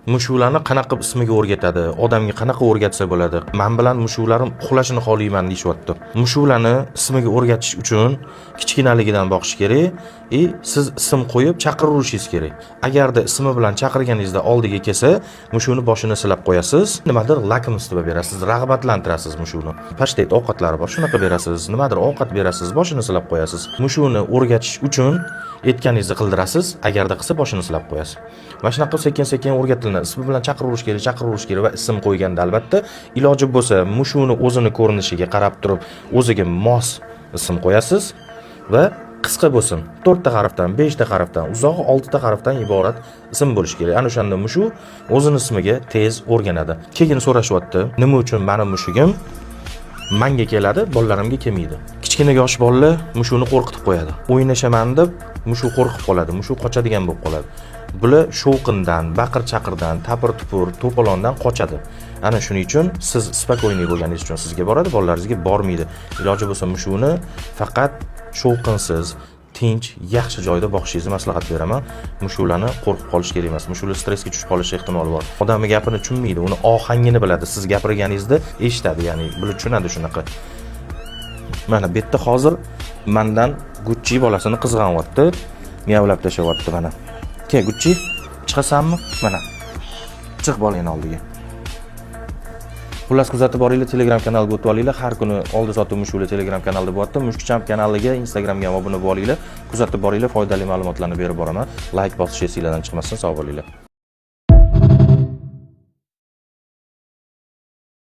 Mushuklarni qanaqa qilib ismiga o'rgatadi, odamga qanaqa o'rgatsa bo'ladi. Men bilan mushuklarim uxlashini xohlayman deyapti. Mushuklarni ismiga o'rgatish uchun kichkinaligidan boqish kerak. Siz ism qo'yib chaqiraverishingiz kerak. Agarda ismi bilan chaqirganingizda oldiga kelsa, mushukni boshini silab qo'yasiz. Nimadir lakomstvo berasiz, rag'batlantirasiz mushukni. Pashtet ovqatlari bor, shunaqa berasiz. Nimadir ovqat berasiz, boshini silab qo'yasiz. Mushukni o'rgatish uchun aytganingizni qildirasiz, agarda qilsa boshini silab qo'yasiz. Mana shunaqa sekin-sekin o'rgatiladi. Ismi bilan chaqiruverish kerak va ism qo'yganda albatta iloji bo'lsa mushukni o'zini ko'rinishiga qarab turib o'ziga mos ism qo'yasiz va qisqa bo'lsin. 4 ta harfdan, 5 ta harfdan, uzog'i 6 ta harfdan iborat ism bo'lishi kerak. Ana o'shanda mushuk o'zini ismiga tez o'rganadi. Keyin so'rashyapti, nima uchun meni mushugim menga keladi, bolalarimga kelmaydi. Kichkina yosh bolalar mushukni qo'rqitib qo'yadi. O'ynashaman deb mushuk qo'rqib qoladi, mushuk qochadigan bo'lib qoladi. Bular shovqindan, baqir-chaqirdan, tapir-tupur, to'polondan qochadi. Ana shuning uchun siz spokойный bo'lganingiz uchun sizga boradi, bolalaringizga bormaydi. Iloji bo'lsa mushukni faqat shovqinsiz, tinch, yaxshi joyda boqishingizni maslahat beraman. Mushuklarni qo'rqib qolish kerak emas. Mushuklar stressga tushib qolishi ehtimoli bor. Odamning gapini tushunmaydi, uni ohangini biladi. Siz gapirganingizda eshitadi, ya'ni bilib tushunadi shunaqa. Mana bu yerda hozir mendan Gucci bolasini qizg'anyapti, miyavlab tashlayapti mana. Ke Gucci, chiqasanmi? Mana. Chiq bolangni oldiga. Xullas kuzatib boringlar, Telegram kanaliga o'tib olinglar. Har kuni oldi sotuv mushuklar Telegram kanalida bo'lyapti. Mushukchamp kanaliga, Instagramga ham obuna bo'linglar. Kuzatib boringlar, foydali ma'lumotlarni berib boraman. Like bosish esingizdan chiqmasin, sog' bo'linglar.